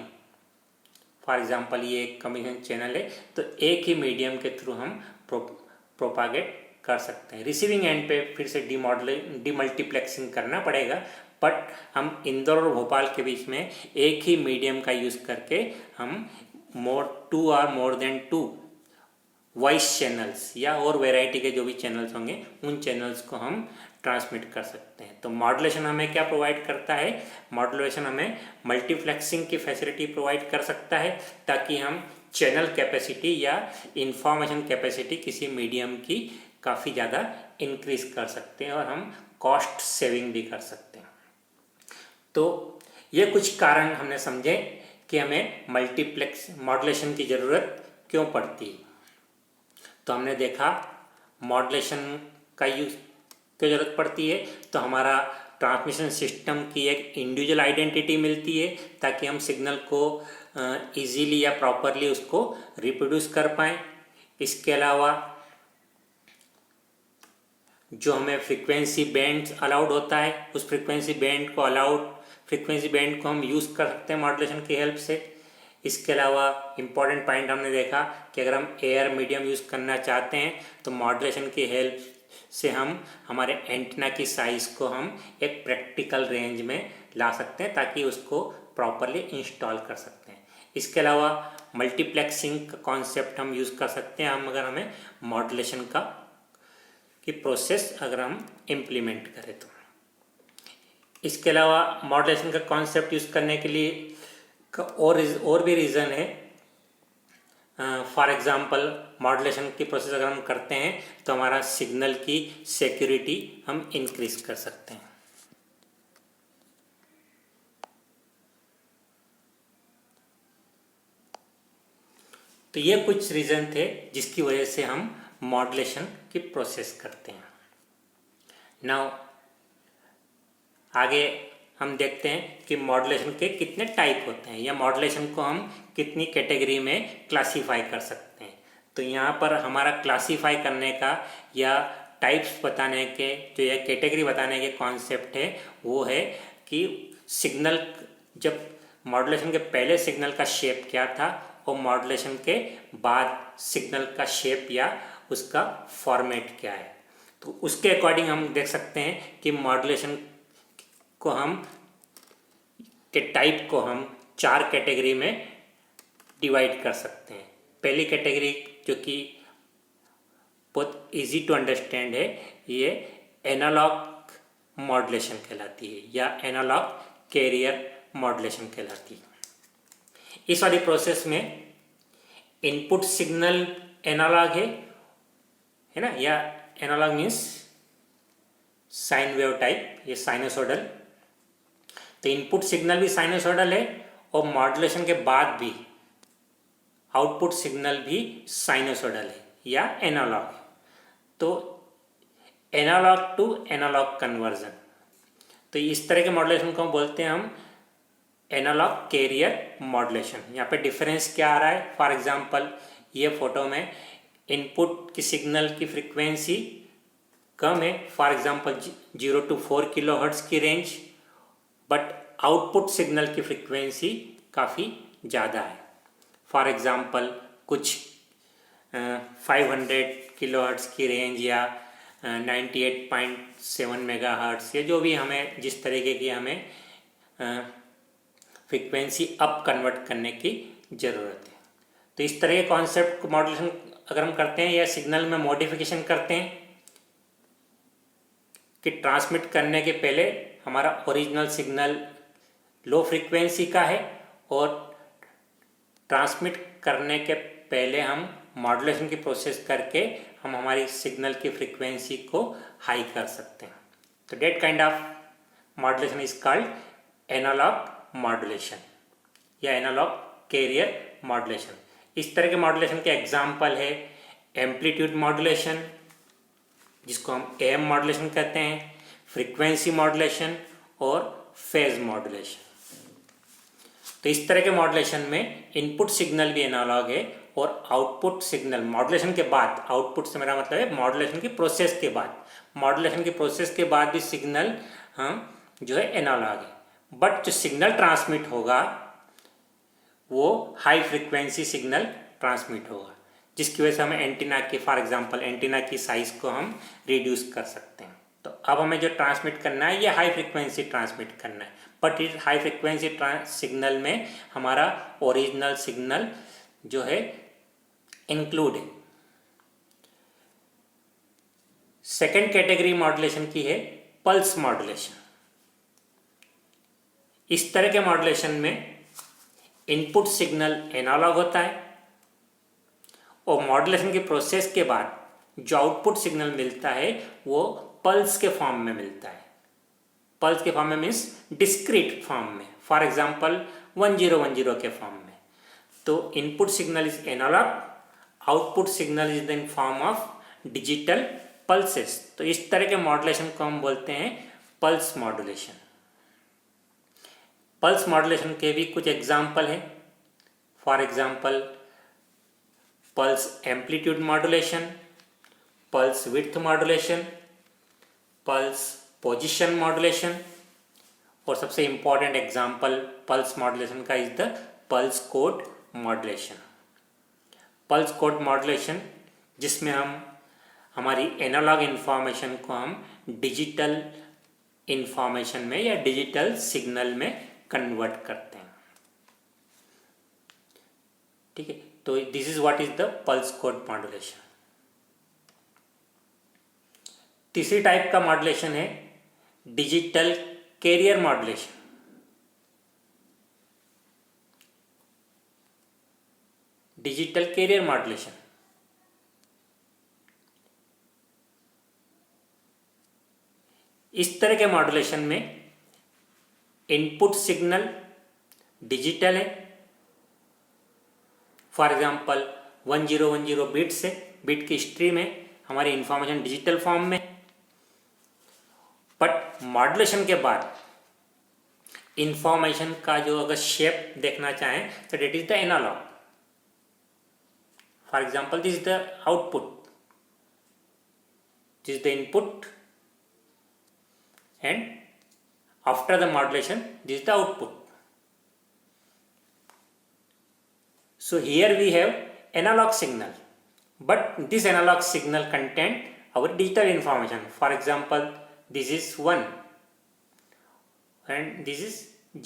फॉर एग्जांपल ये एक कम्युनिकेशन चैनल है, तो एक ही मीडियम के थ्रू हम प्रोपागेट कर सकते हैं। रिसीविंग एंड पे फिर से डीमल्टीप्लेक्सिंग करना पड़ेगा, बट हम इंदौर और भोपाल के बीच में एक ही मीडियम का यूज करके हम 2 और मोर देन 2 वॉइस चैनल्स या और वेराइटी के जो भी चैनल्स होंगे उन चैनल्स को हम ट्रांसमिट कर सकते हैं। तो मॉड्यूलेशन हमें क्या प्रोवाइड करता है, मॉड्यूलेशन हमें मल्टीप्लेक्सिंग की फैसिलिटी प्रोवाइड कर सकता है, ताकि हम चैनल कैपेसिटी या इंफॉर्मेशन कैपेसिटी किसी मीडियम की काफ़ी ज़्यादा इंक्रीज कर सकते हैं और हम कॉस्ट सेविंग भी कर सकते हैं। तो ये कुछ कारण हमने समझे कि हमें मल्टीप्लेक्स मॉड्यूलेशन की ज़रूरत क्यों पड़ती है। तो हमने देखा मॉड्यूलेशन का यूज क्यों ज़रूरत पड़ती है, तो हमारा ट्रांसमिशन सिस्टम की एक इंडिविजुअल आइडेंटिटी मिलती है, ताकि हम सिग्नल को इजीली या प्रॉपरली उसको रिप्रोड्यूस कर पाएँ। इसके अलावा जो हमें फ्रीक्वेंसी बैंड अलाउड होता है, उस फ्रीक्वेंसी बैंड को हम यूज़ कर सकते हैं मॉड्यूलेशन की हेल्प से। इसके अलावा इम्पॉर्टेंट पॉइंट हमने देखा कि अगर हम एयर मीडियम यूज़ करना चाहते हैं तो मॉड्यूलेशन की हेल्प से हम हमारे एंटीना की साइज़ को हम एक प्रैक्टिकल रेंज में ला सकते हैं, ताकि उसको प्रॉपरली इंस्टॉल कर सकते हैं। इसके अलावा मल्टीप्लेक्सिंग का कॉन्सेप्ट हम यूज़ कर सकते हैं अगर हमें मॉड्यूलेशन की प्रोसेस अगर हम इम्प्लीमेंट करें तो। इसके अलावा मॉड्यूलेशन का कॉन्सेप्ट यूज़ करने के लिए और भी रीज़न है। फॉर एग्जांपल मॉड्यूलेशन की प्रोसेस अगर हम करते हैं तो हमारा सिग्नल की सिक्योरिटी हम इंक्रीज कर सकते हैं। तो ये कुछ रीजन थे जिसकी वजह से हम मॉड्यूलेशन की प्रोसेस करते हैं। नाउ आगे हम देखते हैं कि मॉड्यूलेशन के कितने टाइप होते हैं या मॉड्यूलेशन को हम कितनी कैटेगरी में क्लासीफाई कर सकते हैं। तो यहाँ पर हमारा क्लासीफाई करने का या टाइप्स बताने के जो या कैटेगरी बताने के कॉन्सेप्ट है वो है कि सिग्नल, जब मॉड्यूलेशन के पहले सिग्नल का शेप क्या था और मॉड्यूलेशन के बाद सिग्नल का शेप या उसका फॉर्मेट क्या है। तो उसके अकॉर्डिंग हम देख सकते हैं कि मॉड्यूलेशन को हम के टाइप को हम 4 कैटेगरी में डिवाइड कर सकते हैं। पहली कैटेगरी जो कि बहुत इजी टू अंडरस्टैंड है, ये एनालॉग मॉड्यूलेशन कहलाती है या एनालॉग कैरियर मॉड्यूलेशन कहलाती है। इस वाली प्रोसेस में इनपुट सिग्नल एनालॉग है ना, या analogue means sine wave type, ये साइनोसोडल। तो इनपुट सिग्नल भी साइनोसोडल है और मॉड्यूलेशन के बाद भी आउटपुट सिग्नल भी साइनोसोडल है या एनालॉग है। तो एनालॉग टू एनालॉग कन्वर्जन, तो इस तरह के मॉड्यूलेशन को बोलते हैं हम एनालॉग कैरियर मॉड्यूलेशन। यहाँ पे डिफरेंस क्या आ रहा है, फॉर एग्जांपल ये फोटो में इनपुट की सिग्नल की फ्रीक्वेंसी कम है, फॉर एग्जांपल 0 to 4 किलोहर्ट्ज की रेंज, बट आउटपुट सिग्नल की फ्रीक्वेंसी काफ़ी ज़्यादा है। फॉर एग्जांपल कुछ 500 किलोहर्ट्ज की रेंज या 98.7 मेगाहर्ट्ज या जो भी हमें जिस तरीके की हमें फ्रीक्वेंसी अप कन्वर्ट करने की ज़रूरत है। तो इस तरह के कॉन्सेप्ट को मॉड्यूलेशन अगर हम करते हैं या सिग्नल में मॉडिफिकेशन करते हैं कि ट्रांसमिट करने के पहले हमारा ओरिजिनल सिग्नल लो फ्रीक्वेंसी का है और ट्रांसमिट करने के पहले हम मॉड्यूलेशन की प्रोसेस करके हम हमारी सिग्नल की फ्रीक्वेंसी को हाई कर सकते हैं। तो that kind of modulation is called analogue modulation या एनालॉग कैरियर मॉड्यूलेशन। इस तरह के मॉड्यूलेशन के एग्जाम्पल है एम्पलीट्यूड मॉड्यूलेशन, जिसको हम एएम मॉड्यूलेशन कहते हैं, फ्रीक्वेंसी मॉड्यूलेशन और फेज मॉड्यूलेशन। तो इस तरह के मॉड्यूलेशन में इनपुट सिग्नल भी एनालॉग है और आउटपुट सिग्नल मॉड्यूलेशन के बाद, आउटपुट से मेरा मतलब है मॉड्यूलेशन की प्रोसेस के बाद, मॉड्यूलेशन की प्रोसेस के बाद भी सिग्नल जो है एनालॉग है, बट जो सिग्नल ट्रांसमिट होगा वो हाई फ्रीक्वेंसी सिग्नल ट्रांसमिट होगा, जिसकी वजह से हमें एंटीना की, फॉर एग्जांपल एंटीना की साइज को हम रिड्यूस कर सकते हैं। तो अब हमें जो ट्रांसमिट करना है ये हाई फ्रीक्वेंसी ट्रांसमिट करना है, बट इस हाई फ्रीक्वेंसी सिग्नल में हमारा ओरिजिनल सिग्नल जो है इंक्लूड है। सेकेंड कैटेगरी मॉड्यूलेशन की है पल्स मॉड्यूलेशन। इस तरह के मॉड्यूलेशन में इनपुट सिग्नल एनालॉग होता है और मॉड्यूलेशन की प्रोसेस के बाद जो आउटपुट सिग्नल मिलता है वो पल्स के फॉर्म में मिलता है। पल्स के फॉर्म में मीन्स डिस्क्रीट फॉर्म में, फॉर एग्जांपल 1010 के फॉर्म में। तो input signal is analogue, output signal is in form of digital pulses. तो इस तरह के मॉड्यूलेशन को हम बोलते हैं पल्स मॉड्यूलेशन। पल्स मॉड्यूलेशन के भी कुछ एग्जाम्पल हैं, for example pulse amplitude modulation, pulse width modulation, pulse position modulation और सबसे इंपॉर्टेंट एग्जांपल पल्स मॉड्यूलेशन का is the pulse code modulation. Pulse code modulation जिसमें हम हमारी एनालॉग इंफॉर्मेशन को हम डिजिटल इंफॉर्मेशन में या डिजिटल सिग्नल में कन्वर्ट करते हैं। ठीक है, तो this is what is the pulse code modulation. तीसरी टाइप का मॉड्यूलेशन है digital carrier modulation. Digital carrier modulation. इस तरह के मॉड्यूलेशन में इनपुट सिग्नल डिजिटल है, फॉर एग्जांपल 1010 बिट से बिट की स्ट्रीम है, हमारी इंफॉर्मेशन डिजिटल फॉर्म में। बट मॉड्यूलेशन के बाद इंफॉर्मेशन का जो अगर शेप देखना चाहें तो that is the analogue. For example this is the output, this is the input, and after the modulation this is the output. So here we have analog signal, but this analog signal contain our digital information. For example, this is 1 and this is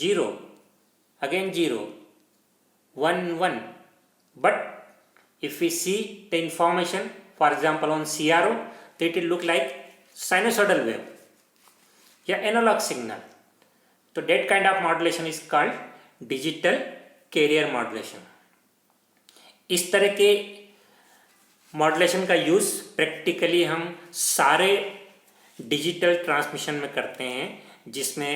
0, again 0, 1 1. But if we see the information, for example on CRO, then it will look like sinusoidal wave या analogue signal. तो that kind of modulation is called digital carrier modulation. इस तरह के modulation का use practically हम सारे digital transmission में करते हैं जिसमें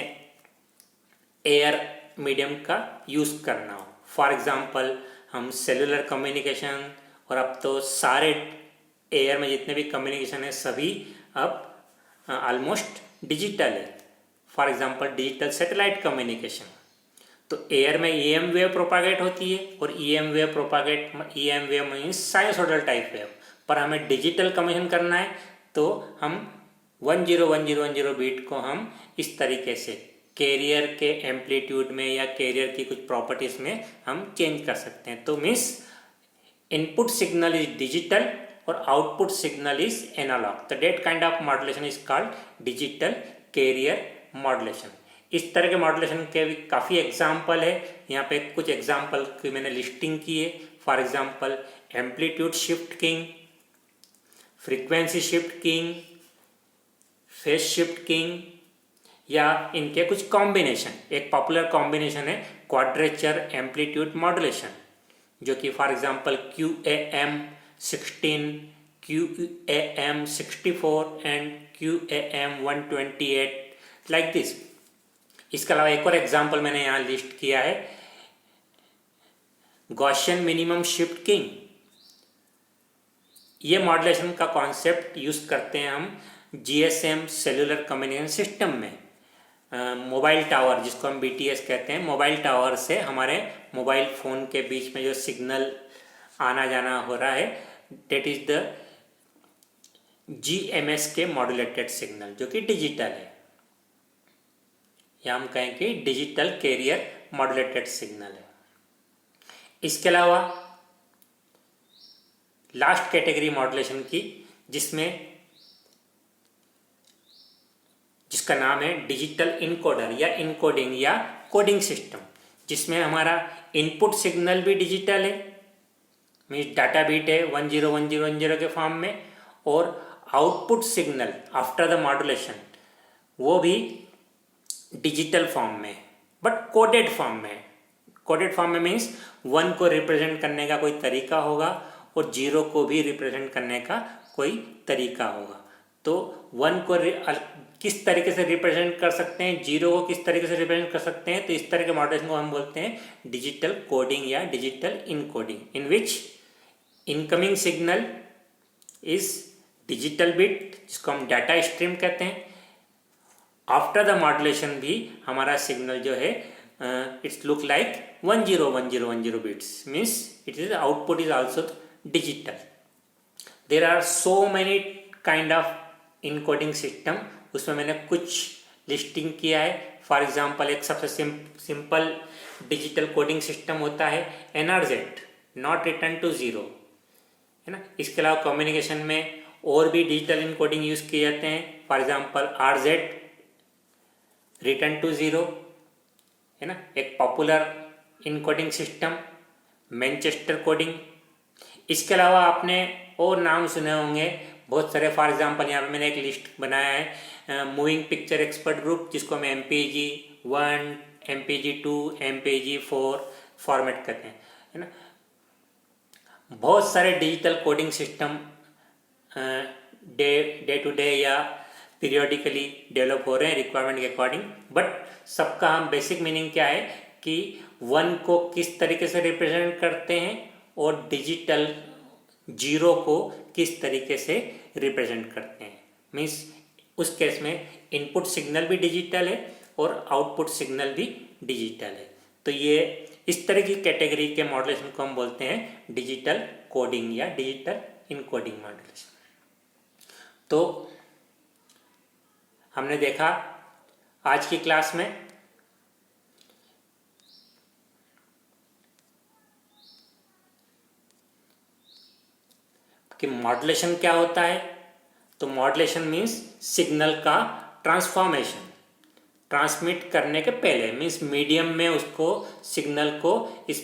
एयर मीडियम का यूज करना हो। फॉर एग्जांपल हम सेलुलर कम्युनिकेशन, और अब तो सारे एयर में जितने भी कम्युनिकेशन है सभी अब ऑलमोस्ट डिजिटल है। For example digital satellite communication, तो एयर में ईएम वेव प्रोपागेट होती है, और EM wave means sinusoidal type wave. पर हमें डिजिटल कम्युनिकेशन करना है तो हम 101010 बीट को हम इस तरीके से कैरियर के एम्पलीट्यूड में या कैरियर की कुछ प्रॉपर्टीज में हम चेंज कर सकते हैं। तो means input signal is digital और output signal is analogue. The that kind of modulation is called digital carrier modulation. इस तरह के मॉड्यूलेशन के भी काफ़ी एग्जाम्पल है, यहाँ पे कुछ एग्जाम्पल की मैंने लिस्टिंग की है। For example amplitude shift keying, frequency shift keying, phase shift keying, या इनके कुछ कॉम्बिनेशन। एक पॉपुलर कॉम्बिनेशन है क्वाड्रेचर एम्पलीट्यूड मॉड्यूलेशन, जो कि for example QAM 16, QAM 64 and QAM 128 like this. इसके अलावा एक और एग्जाम्पल मैंने यहाँ लिस्ट किया है गॉसियन मिनिमम शिफ्ट कीइंग। ये मॉड्यूलेशन का कॉन्सेप्ट यूज करते हैं हम GSM सेलुलर कम्युनिकेशन सिस्टम में। मोबाइल टावर, जिसको हम BTS कहते हैं, मोबाइल टावर से हमारे मोबाइल फ़ोन के बीच में जो सिग्नल आना जाना हो रहा है, डेट इज द GMS के मॉड्यूलेटेड सिग्नल, जो कि डिजिटल है, या हम कहें कि डिजिटल कैरियर मॉड्यूलेटेड सिग्नल है। इसके अलावा लास्ट कैटेगरी मॉड्यूलेशन की, जिसका नाम है डिजिटल इनकोडर या इनकोडिंग या कोडिंग सिस्टम, जिसमें हमारा इनपुट सिग्नल भी डिजिटल है, मीन्स डाटा बीट है 101010 के फॉर्म में, और output signal after the modulation वो भी डिजिटल फॉर्म में, बट कोडेड फॉर्म में। कोडेड फॉर्म में मीन्स 1 को रिप्रेजेंट करने का कोई तरीका होगा और 0 को भी रिप्रेजेंट करने का कोई तरीका होगा। तो 1 को किस तरीके से रिप्रेजेंट कर सकते हैं, 0 को किस तरीके से रिप्रेजेंट कर सकते हैं, तो इस तरह के मॉड्यूलेशन को हम बोलते हैं डिजिटल कोडिंग या digital encoding, in which incoming signal is digital bit, जिसको हम डाटा स्ट्रीम कहते हैं। आफ्टर द मॉड्यूलेशन भी हमारा सिग्नल जो है its look like 101010 bits, means it is output is also digital. There are so many kind of encoding system, उसमें मैंने कुछ लिस्टिंग किया है। फॉर एग्जांपल एक सबसे सिंपल डिजिटल कोडिंग सिस्टम होता है NRZ, नॉट रिटर्न टू 0, है ना। इसके अलावा कम्युनिकेशन में और भी डिजिटल इनकोडिंग यूज किए जाते हैं। For example RZ, return to 0, है ना, एक popular encoding system. Manchester coding, इसके अलावा आपने और नाम सुने होंगे बहुत सारे। फॉर एग्जांपल यहाँ पे मैंने एक लिस्ट बनाया है मूविंग पिक्चर एक्सपर्ट ग्रुप, जिसको हम MPG-1, MPG-2, MPG-4 फॉर्मेट करते हैं, है ना। बहुत सारे digital coding system day to day या पीरियोडिकली डेवलप हो रहे हैं रिक्वायरमेंट के अकॉर्डिंग, बट सबका हम बेसिक मीनिंग क्या है कि वन को किस तरीके से रिप्रेजेंट करते हैं और डिजिटल जीरो को किस तरीके से रिप्रेजेंट करते हैं। मीन्स उस केस में इनपुट सिग्नल भी डिजिटल है और आउटपुट सिग्नल भी डिजिटल है। तो ये इस तरह की कैटेगरी के मॉड्यूलेशन को हम बोलते हैं डिजिटल कोडिंग या डिजिटल इनकोडिंग मॉड्यूलेशन। तो हमने देखा आज की क्लास में कि मॉड्यूलेशन क्या होता है। तो मॉड्यूलेशन मीन्स सिग्नल का ट्रांसफॉर्मेशन, ट्रांसमिट करने के पहले मीन्स मीडियम में उसको सिग्नल को इस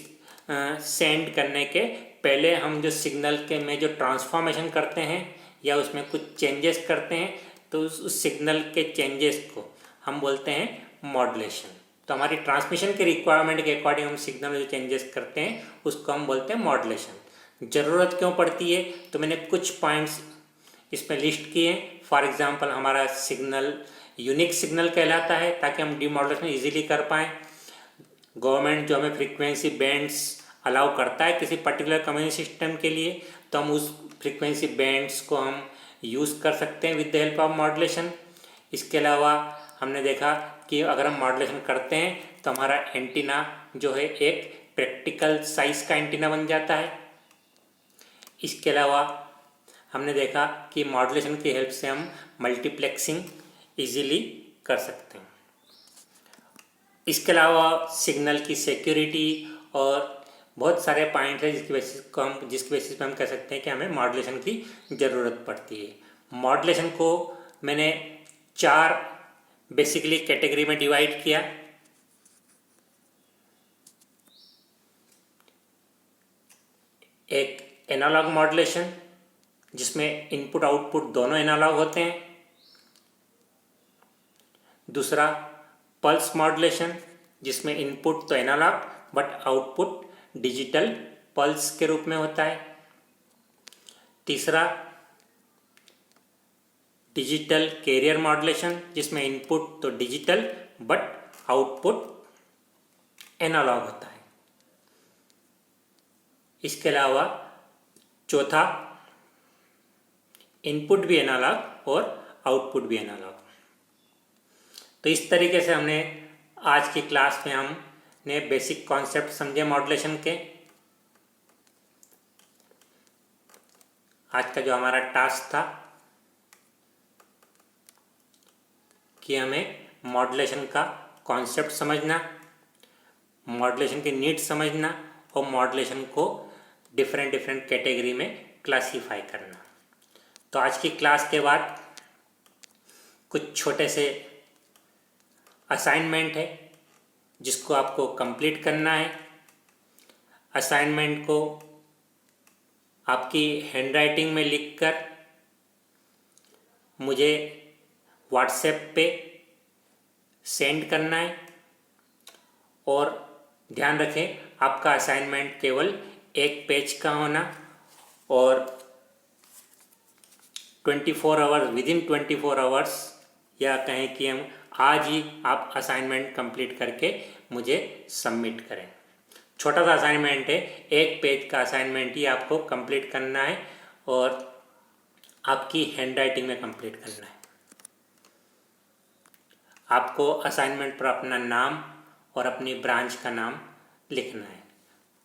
सेंड करने के पहले हम जो सिग्नल के में जो ट्रांसफॉर्मेशन करते हैं या उसमें कुछ चेंजेस करते हैं, तो उस सिग्नल के चेंजेस को हम बोलते हैं मॉड्यूलेशन। तो हमारी ट्रांसमिशन के रिक्वायरमेंट के अकॉर्डिंग हम सिग्नल में जो चेंजेस करते हैं उसको हम बोलते हैं मॉड्यूलेशन। ज़रूरत क्यों पड़ती है, तो मैंने कुछ पॉइंट्स इसमें लिस्ट किए हैं। फॉर एग्जांपल हमारा सिग्नल यूनिक सिग्नल कहलाता है ताकि हम डीमॉड्यूलेशन इजीली कर पाएँ। गवर्नमेंट जो हमें फ्रीक्वेंसी बैंड्स अलाउ करता है किसी पर्टिकुलर कम्युनिकेशन सिस्टम के लिए, तो हम उस फ्रीक्वेंसी बैंड्स को हम यूज़ कर सकते हैं with the help of modulation. इसके अलावा हमने देखा कि अगर हम मॉड्यूलेशन करते हैं तो हमारा एंटीना जो है एक प्रैक्टिकल साइज का एंटीना बन जाता है। इसके अलावा हमने देखा कि मॉड्यूलेशन की हेल्प से हम मल्टीप्लेक्सिंग इजीली कर सकते हैं। इसके अलावा सिग्नल की सिक्योरिटी और बहुत सारे पॉइंट है जिसकी बेसिस पे हम कह सकते हैं कि हमें मॉड्यूलेशन की ज़रूरत पड़ती है। मॉड्यूलेशन को मैंने 4 बेसिकली कैटेगरी में डिवाइड किया। एक एनालॉग मॉड्यूलेशन जिसमें इनपुट आउटपुट दोनों एनालॉग होते हैं। दूसरा पल्स मॉड्यूलेशन जिसमें इनपुट तो analogue but output digital pulse के रूप में होता है। तीसरा डिजिटल कैरियर मॉड्यूलेशन जिसमें इनपुट तो डिजिटल बट आउटपुट एनालॉग होता है। इसके अलावा चौथा इनपुट भी एनालॉग और आउटपुट भी एनालॉग। तो इस तरीके से हमने आज की क्लास में हमने बेसिक कॉन्सेप्ट समझे मॉड्यूलेशन के। आज का जो हमारा टास्क था कि हमें मॉड्यूलेशन का कॉन्सेप्ट समझना, मॉड्यूलेशन की नीड्स समझना और मॉड्यूलेशन को डिफरेंट कैटेगरी में क्लासीफाई करना। तो आज की क्लास के बाद कुछ छोटे से असाइनमेंट है जिसको आपको कंप्लीट करना है। असाइनमेंट को आपकी हैंडराइटिंग में लिखकर मुझे व्हाट्सएप पे सेंड करना है। और ध्यान रखें आपका असाइनमेंट केवल 1 पेज का होना और 24 आवर्स विदिन 24 आवर्स या कहें कि हम आज ही आप असाइनमेंट कंप्लीट करके मुझे सबमिट करें। छोटा सा असाइनमेंट है, 1 पेज का असाइनमेंट ही आपको कंप्लीट करना है और आपकी हैंडराइटिंग में कंप्लीट करना है। आपको असाइनमेंट पर अपना नाम और अपनी ब्रांच का नाम लिखना है।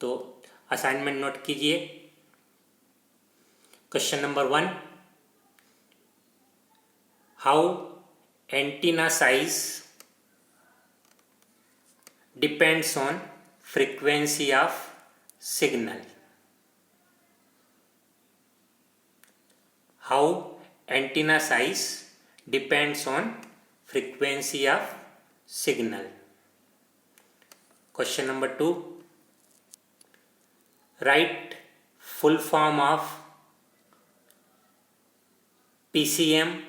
तो असाइनमेंट नोट कीजिए। Question number 1, how antenna size depends on frequency of signal. How antenna size depends on frequency of signal. Question number 2, write full form of PCM,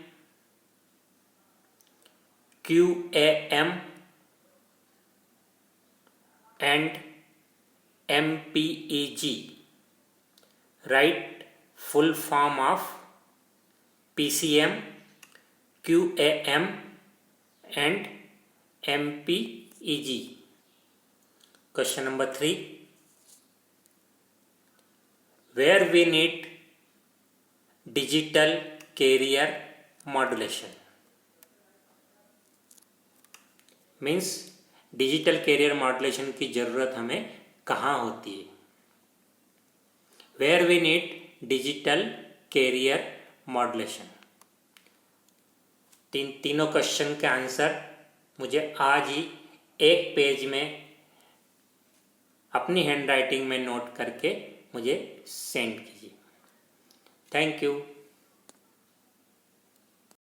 QAM and MPEG right full form of PCM, QAM and MPEG. Question number 3. Where we need digital carrier modulation. Means digital carrier modulation की ज़रूरत हमें कहाँ होती है. Where we need digital carrier modulation. तीनों question के answer मुझे आज ही एक पेज में अपनी हैंड राइटिंग में नोट करके मुझे सेंड कीजिए. Thank you.